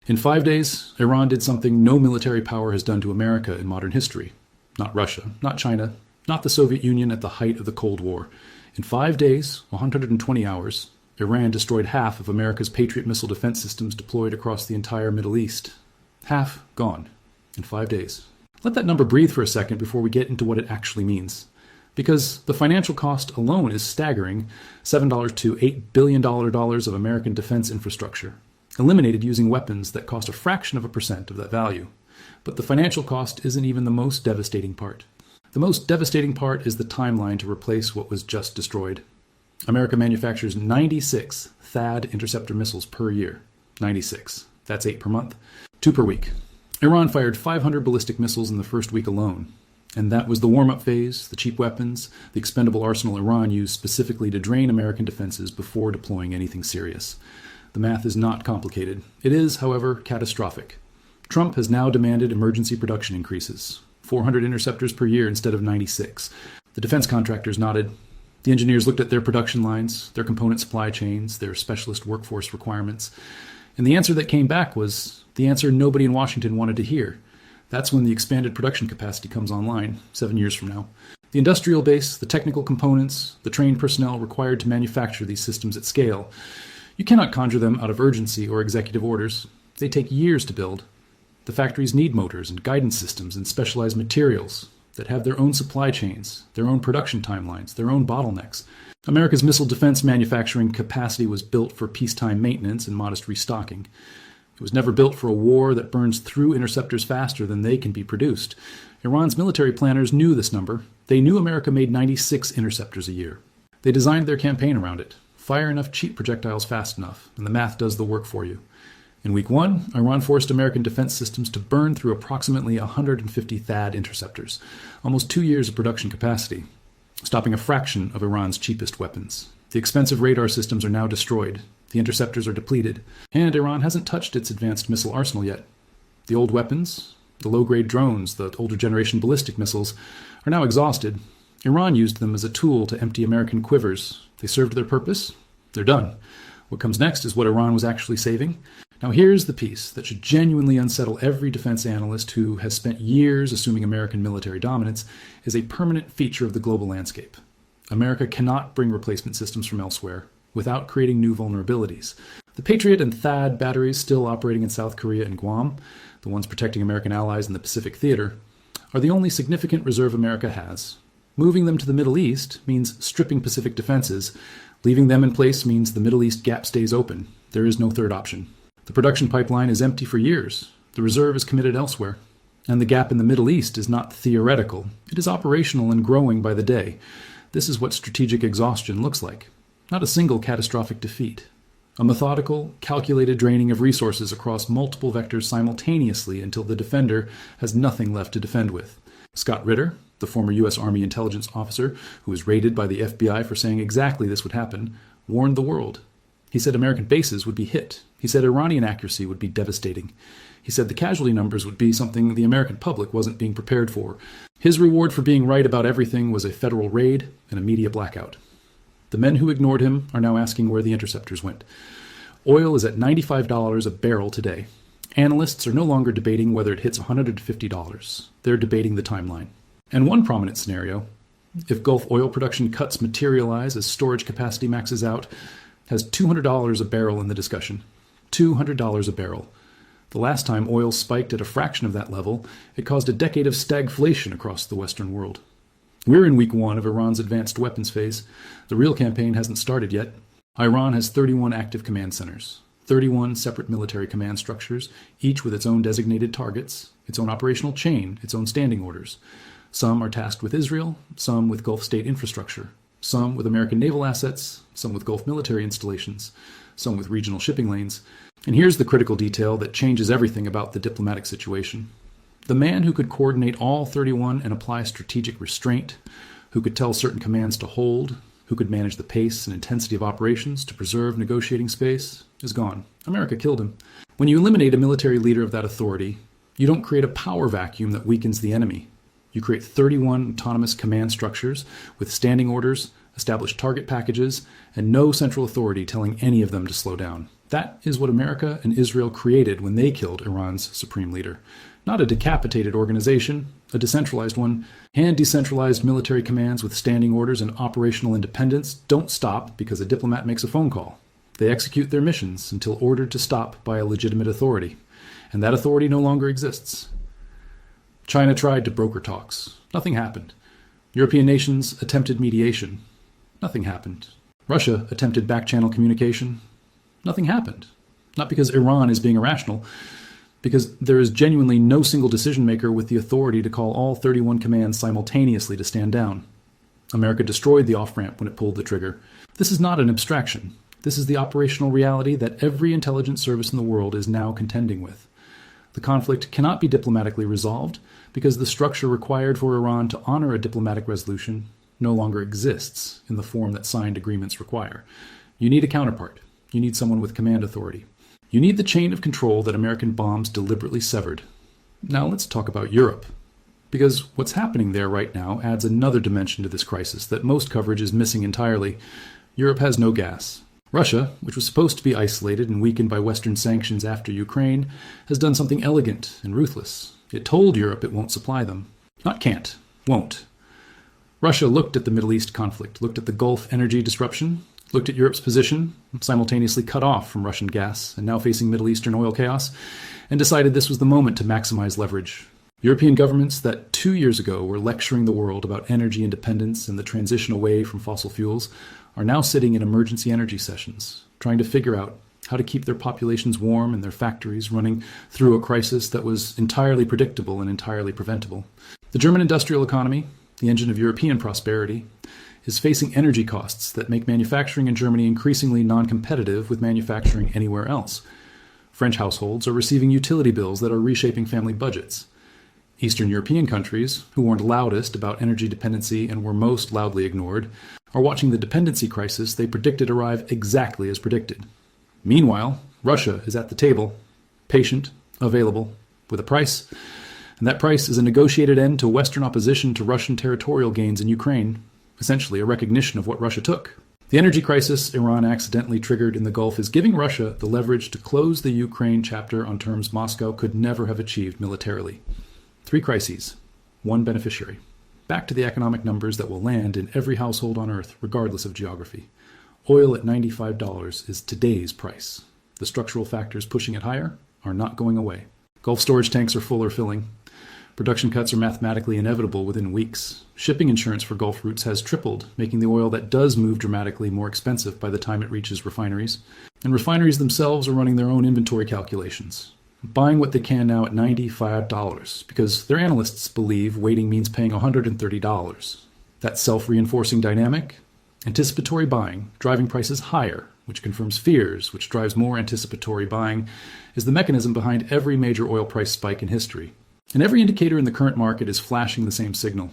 In 5 days, Iran did something no military power has done to America in modern history. Not Russia, not China, not the Soviet Union at the height of the Cold War. In 5 days, 120 hours, Iran destroyed half of America's Patriot missile defense systems deployed across the entire Middle East. Half gone in 5 days. Let that number breathe for a second before we get into what it actually means. Because the financial cost alone is staggering, $7 to $8 billion of American defense infrastructure, eliminated using weapons that cost a fraction of a percent of that value. But the financial cost isn't even the most devastating part. The most devastating part is the timeline to replace what was just destroyed. America manufactures 96 THAAD interceptor missiles per year. 96. That's 8 per month. 2 per week. Iran fired 500 ballistic missiles in the first week alone. And that was the warm-up phase, the cheap weapons, the expendable arsenal Iran used specifically to drain American defenses before deploying anything serious. The math is not complicated. It is, however, catastrophic. Trump has now demanded emergency production increases. 400 interceptors per year instead of 96. The defense contractors nodded. The engineers looked at their production lines, their component supply chains, their specialist workforce requirements. And the answer that came back was the answer nobody in Washington wanted to hear. That's when the expanded production capacity comes online, 7 years from now. The industrial base, the technical components, the trained personnel required to manufacture these systems at scale. You cannot conjure them out of urgency or executive orders. They take years to build. The factories need motors and guidance systems and specialized materials that have their own supply chains, their own production timelines, their own bottlenecks. America's missile defense manufacturing capacity was built for peacetime maintenance and modest restocking. It was never built for a war that burns through interceptors faster than they can be produced. Iran's military planners knew this number. They knew America made 96 interceptors a year. They designed their campaign around it. Fire enough cheap projectiles fast enough, and the math does the work for you. In week 1, Iran forced American defense systems to burn through approximately 150 THAAD interceptors, almost 2 years of production capacity, stopping a fraction of Iran's cheapest weapons. The expensive radar systems are now destroyed. The interceptors are depleted, and Iran hasn't touched its advanced missile arsenal yet. The old weapons, the low-grade drones, the older generation ballistic missiles, are now exhausted. Iran used them as a tool to empty American quivers. They served their purpose. They're done. What comes next is what Iran was actually saving. Now here's the piece that should genuinely unsettle every defense analyst who has spent years assuming American military dominance is a permanent feature of the global landscape. America cannot bring replacement systems from elsewhere without creating new vulnerabilities. The Patriot and THAAD batteries still operating in South Korea and Guam, the ones protecting American allies in the Pacific theater, are the only significant reserve America has. Moving them to the Middle East means stripping Pacific defenses. Leaving them in place means the Middle East gap stays open. There is no third option. The production pipeline is empty for years. The reserve is committed elsewhere. And the gap in the Middle East is not theoretical. It is operational and growing by the day. This is what strategic exhaustion looks like. Not a single catastrophic defeat. A methodical, calculated draining of resources across multiple vectors simultaneously until the defender has nothing left to defend with. Scott Ritter, the former U.S. Army intelligence officer who was raided by the FBI for saying exactly this would happen, warned the world. He said American bases would be hit. He said Iranian accuracy would be devastating. He said the casualty numbers would be something the American public wasn't being prepared for. His reward for being right about everything was a federal raid and a media blackout. The men who ignored him are now asking where the interceptors went. Oil is at $95 a barrel today. Analysts are no longer debating whether it hits $150. They're debating the timeline. And one prominent scenario, if Gulf oil production cuts materialize as storage capacity maxes out, has $200 a barrel in the discussion. $200 a barrel. The last time oil spiked at a fraction of that level, it caused a decade of stagflation across the Western world. We're in week 1 of Iran's advanced weapons phase. The real campaign hasn't started yet. Iran has 31 active command centers, 31 separate military command structures, each with its own designated targets, its own operational chain, its own standing orders. Some are tasked with Israel, some with Gulf state infrastructure, some with American naval assets, some with Gulf military installations, some with regional shipping lanes. And here's the critical detail that changes everything about the diplomatic situation. The man who could coordinate all 31 and apply strategic restraint, who could tell certain commands to hold, who could manage the pace and intensity of operations to preserve negotiating space, is gone. America killed him. When you eliminate a military leader of that authority, you don't create a power vacuum that weakens the enemy. You create 31 autonomous command structures with standing orders, established target packages, and no central authority telling any of them to slow down. That is what America and Israel created when they killed Iran's supreme leader. Not a decapitated organization, a decentralized one. And decentralized military commands with standing orders and operational independence don't stop because a diplomat makes a phone call. They execute their missions until ordered to stop by a legitimate authority. And that authority no longer exists. China tried to broker talks. Nothing happened. European nations attempted mediation. Nothing happened. Russia attempted back-channel communication. Nothing happened. Not because Iran is being irrational, because there is genuinely no single decision-maker with the authority to call all 31 commands simultaneously to stand down. America destroyed the off-ramp when it pulled the trigger. This is not an abstraction. This is the operational reality that every intelligence service in the world is now contending with. The conflict cannot be diplomatically resolved because the structure required for Iran to honor a diplomatic resolution no longer exists in the form that signed agreements require. You need a counterpart. You need someone with command authority. You need the chain of control that American bombs deliberately severed. Now let's talk about Europe. Because what's happening there right now adds another dimension to this crisis that most coverage is missing entirely. Europe has no gas. Russia, which was supposed to be isolated and weakened by Western sanctions after Ukraine, has done something elegant and ruthless. It told Europe it won't supply them. Not can't, won't. Russia looked at the Middle East conflict, looked at the Gulf energy disruption, looked at Europe's position, simultaneously cut off from Russian gas and now facing Middle Eastern oil chaos, and decided this was the moment to maximize leverage. European governments that 2 years ago were lecturing the world about energy independence and the transition away from fossil fuels are now sitting in emergency energy sessions, trying to figure out how to keep their populations warm and their factories running through a crisis that was entirely predictable and entirely preventable. The German industrial economy, the engine of European prosperity, is facing energy costs that make manufacturing in Germany increasingly non-competitive with manufacturing anywhere else. French households are receiving utility bills that are reshaping family budgets. Eastern European countries, who warned loudest about energy dependency and were most loudly ignored, are watching the dependency crisis they predicted arrive exactly as predicted. Meanwhile, Russia is at the table, patient, available, with a price, and that price is a negotiated end to Western opposition to Russian territorial gains in Ukraine, essentially a recognition of what Russia took. The energy crisis Iran accidentally triggered in the Gulf is giving Russia the leverage to close the Ukraine chapter on terms Moscow could never have achieved militarily. 3 crises, 1 beneficiary. Back to the economic numbers that will land in every household on Earth, regardless of geography. Oil at $95 is today's price. The structural factors pushing it higher are not going away. Gulf storage tanks are full or filling. Production cuts are mathematically inevitable within weeks. Shipping insurance for Gulf routes has tripled, making the oil that does move dramatically more expensive by the time it reaches refineries. And refineries themselves are running their own inventory calculations, buying what they can now at $95 because their analysts believe waiting means paying $130. That self-reinforcing dynamic, anticipatory buying, driving prices higher, which confirms fears, which drives more anticipatory buying, is the mechanism behind every major oil price spike in history. And every indicator in the current market is flashing the same signal.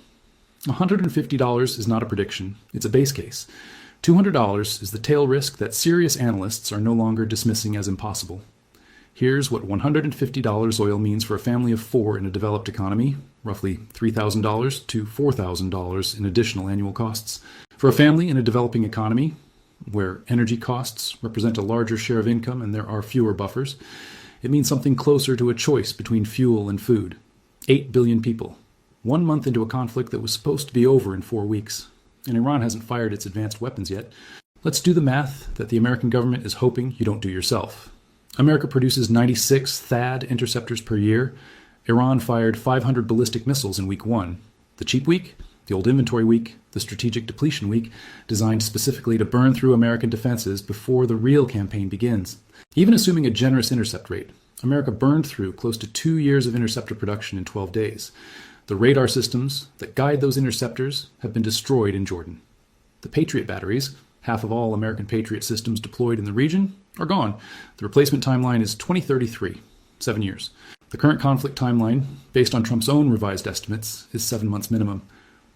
$150 is not a prediction, it's a base case. $200 is the tail risk that serious analysts are no longer dismissing as impossible. Here's what $150 oil means for a family of 4 in a developed economy, roughly $3,000 to $4,000 in additional annual costs. For a family in a developing economy, where energy costs represent a larger share of income and there are fewer buffers, it means something closer to a choice between fuel and food. 8 billion people, 1 month into a conflict that was supposed to be over in 4 weeks. And Iran hasn't fired its advanced weapons yet. Let's do the math that the American government is hoping you don't do yourself. America produces 96 THAAD interceptors per year. Iran fired 500 ballistic missiles in week 1. The cheap week, the old inventory week, the strategic depletion week, designed specifically to burn through American defenses before the real campaign begins. Even assuming a generous intercept rate, America burned through close to 2 years of interceptor production in 12 days. The radar systems that guide those interceptors have been destroyed in Jordan. The Patriot batteries, half of all American Patriot systems deployed in the region, are gone. The replacement timeline is 2033, 7 years. The current conflict timeline, based on Trump's own revised estimates, is 7 months minimum.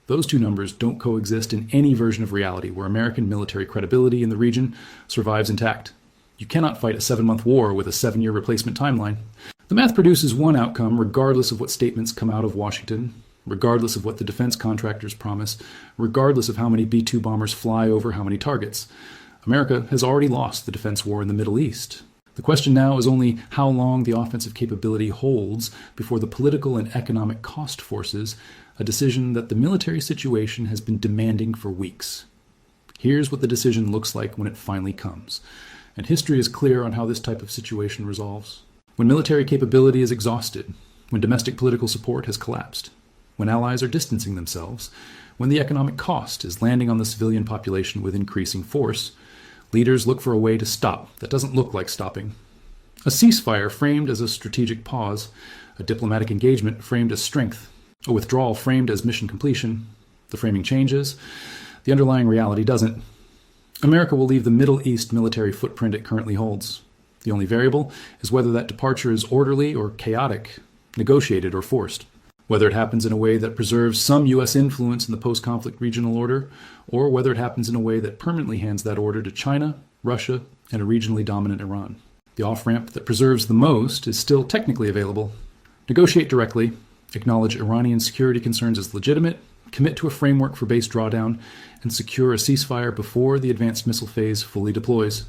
Those 2 numbers don't coexist in any version of reality where American military credibility in the region survives intact. You cannot fight a 7-month war with a 7-year replacement timeline. The math produces one outcome regardless of what statements come out of Washington, regardless of what the defense contractors promise, regardless of how many B-2 bombers fly over how many targets. America has already lost the defense war in the Middle East, The question now is only how long the offensive capability holds before the political and economic cost forces a decision that the military situation has been demanding for weeks. Here's what the decision looks like when it finally comes. And history is clear on how this type of situation resolves. When military capability is exhausted, when domestic political support has collapsed, when allies are distancing themselves, when the economic cost is landing on the civilian population with increasing force, leaders look for a way to stop that doesn't look like stopping. A ceasefire framed as a strategic pause, a diplomatic engagement framed as strength, a withdrawal framed as mission completion. The framing changes. The underlying reality doesn't. America will leave the Middle East military footprint it currently holds. The only variable is whether that departure is orderly or chaotic, negotiated or forced. Whether it happens in a way that preserves some U.S. influence in the post-conflict regional order, or whether it happens in a way that permanently hands that order to China, Russia, and a regionally dominant Iran. The off-ramp that preserves the most is still technically available. Negotiate directly, acknowledge Iranian security concerns as legitimate, commit to a framework for base drawdown, and secure a ceasefire before the advanced missile phase fully deploys.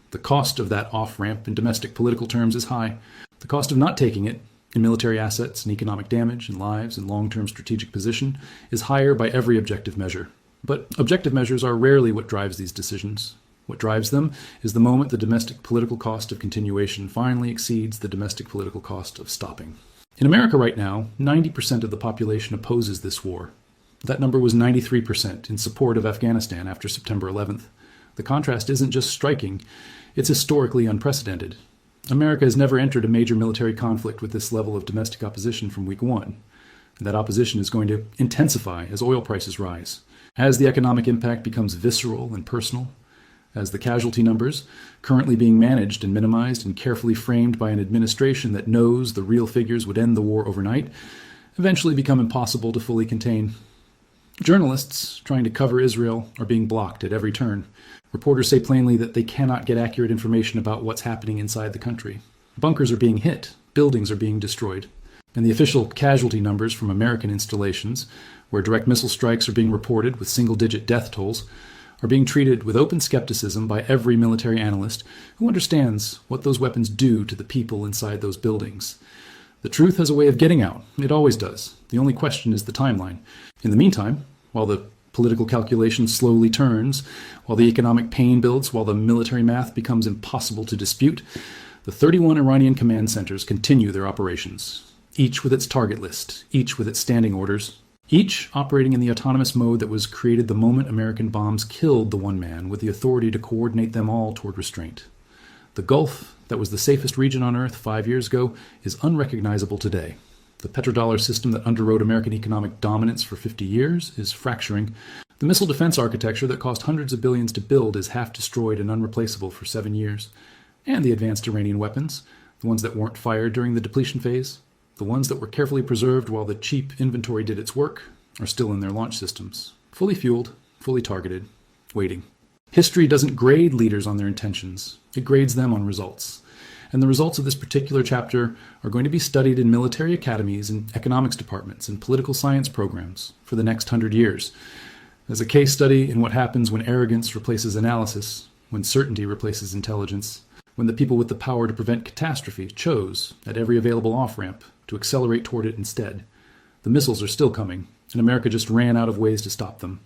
The cost of that off-ramp in domestic political terms is high. The cost of not taking it, in military assets and economic damage and lives and long-term strategic position, is higher by every objective measure. But objective measures are rarely what drives these decisions. What drives them is the moment the domestic political cost of continuation finally exceeds the domestic political cost of stopping. In America right now, 90% of the population opposes this war. That number was 93% in support of Afghanistan after September 11th. The contrast isn't just striking, it's historically unprecedented. America has never entered a major military conflict with this level of domestic opposition from week one. And that opposition is going to intensify as oil prices rise, as the economic impact becomes visceral and personal, as the casualty numbers, currently being managed and minimized and carefully framed by an administration that knows the real figures would end the war overnight, eventually become impossible to fully contain. Journalists trying to cover Israel are being blocked at every turn. Reporters say plainly that they cannot get accurate information about what's happening inside the country. Bunkers are being hit, buildings are being destroyed. And the official casualty numbers from American installations, where direct missile strikes are being reported with single-digit death tolls, are being treated with open skepticism by every military analyst who understands what those weapons do to the people inside those buildings. The truth has a way of getting out. It always does. The only question is the timeline. In the meantime, while the political calculation slowly turns, while the economic pain builds, while the military math becomes impossible to dispute, the 31 Iranian command centers continue their operations, each with its target list, each with its standing orders, each operating in the autonomous mode that was created the moment American bombs killed the one man with the authority to coordinate them all toward restraint. The Gulf, that was the safest region on Earth 5 years ago, is unrecognizable today. The petrodollar system that underwrote American economic dominance for 50 years is fracturing. The missile defense architecture that cost hundreds of billions to build is half destroyed and unreplaceable for 7 years. And the advanced Iranian weapons, the ones that weren't fired during the depletion phase, the ones that were carefully preserved while the cheap inventory did its work, are still in their launch systems, fully fueled, fully targeted, waiting. History doesn't grade leaders on their intentions. It grades them on results. And the results of this particular chapter are going to be studied in military academies and economics departments and political science programs for the next 100 years. As a case study in what happens when arrogance replaces analysis, when certainty replaces intelligence, when the people with the power to prevent catastrophe chose, at every available off-ramp, to accelerate toward it instead. The missiles are still coming, and America just ran out of ways to stop them.